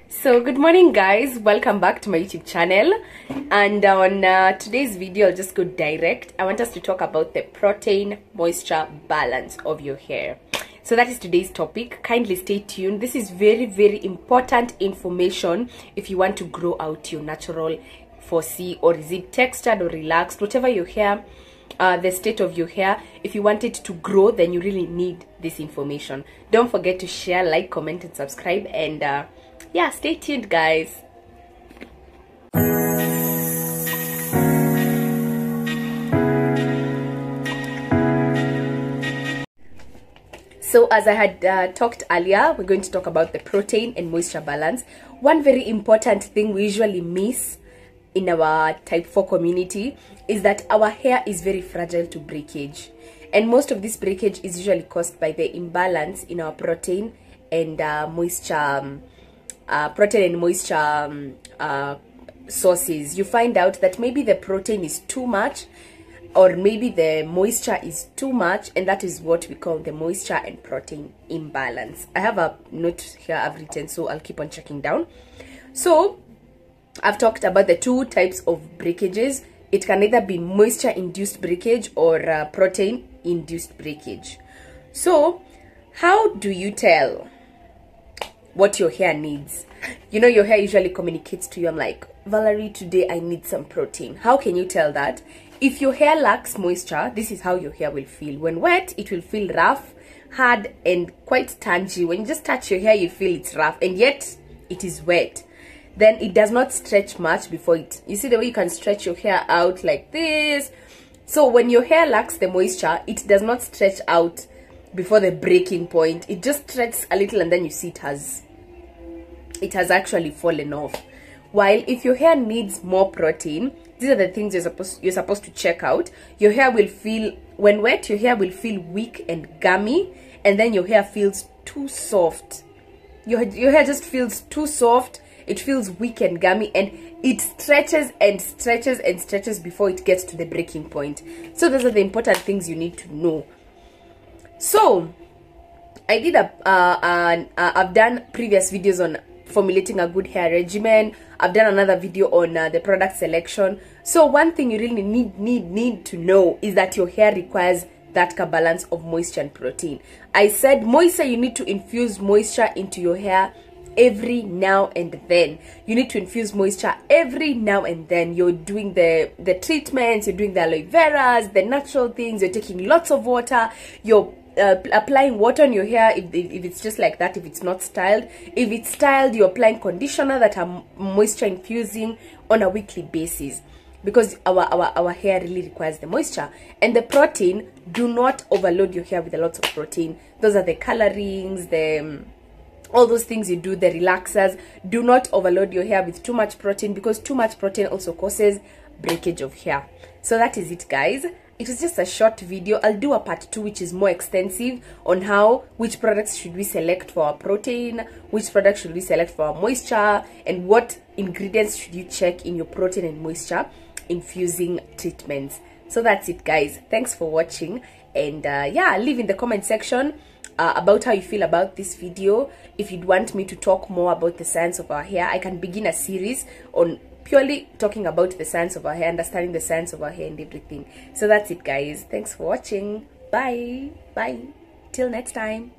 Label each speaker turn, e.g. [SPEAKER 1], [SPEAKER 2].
[SPEAKER 1] So good morning guys, welcome back to my YouTube channel. And on today's video I'll just go direct. I want us to talk about the protein moisture balance of your hair. So that is today's topic. Kindly stay tuned. This is very important information if you want to grow out your natural 4C, or is it textured or relaxed, whatever your hair, the state of your hair. If you want it to grow, then you really need this information. Don't forget to share, like, comment and subscribe, and yeah, stay tuned guys. So as I had talked earlier, we're going to talk about the protein and moisture balance. One very important thing we usually miss in our type 4 community is that our hair is very fragile to breakage, and most of this breakage is usually caused by the imbalance in our protein and moisture sources. You find out that maybe the protein is too much, or maybe the moisture is too much, and that is what we call the moisture and protein imbalance. I have a note here I've written, so I'll keep on checking down. So I've talked about the two types of breakages. It can either be moisture induced breakage or protein induced breakage. So how do you tell what your hair needs? You know, your hair usually communicates to you. I'm like, Valerie, today I need some protein. How can you tell that? If your hair lacks moisture, this is how your hair will feel. When wet, it will feel rough, hard, and quite tangy. When you just touch your hair, you feel it's rough, and yet it is wet. Then it does not stretch much before it. You see the way you can stretch your hair out like this? So when your hair lacks the moisture, it does not stretch out before the breaking point. It just stretches a little, and then you see it has actually fallen off. While if your hair needs more protein, these are the things you're supposed to check out. Your hair will feel, when wet, your hair will feel weak and gummy, and then your hair feels too soft. Your hair just feels too soft. It feels weak and gummy, and it stretches and stretches and stretches before it gets to the breaking point. So those are the important things you need to know. So I did I've done previous videos on formulating a good hair regimen. I've done another video on the product selection. So one thing you really need to know is that your hair requires that balance of moisture and protein. I said moisture, you need to infuse moisture into your hair every now and then. You need to infuse moisture every now and then. You're doing the treatments, you're doing the aloe veras, the natural things, you're taking lots of water, you're applying water on your hair if it's just like that, if it's not styled. If it's styled, you're applying conditioner that are moisture infusing on a weekly basis, because our hair really requires the moisture. And the protein, do not overload your hair with a lot of protein. Those are the colorings, all those things you do, the relaxers. Do not overload your hair with too much protein, because too much protein also causes breakage of hair. So that is it guys. It was just a short video. I'll do a part 2 which is more extensive on which products should we select for our protein, which products should we select for our moisture, and what ingredients should you check in your protein and moisture infusing treatments. So that's it guys. Thanks for watching, and yeah, leave in the comment section about how you feel about this video. If you'd want me to talk more about the science of our hair, I can begin a series on purely talking about the science of our hair, understanding the science of our hair and everything. So that's it guys. Thanks for watching. Bye till next time.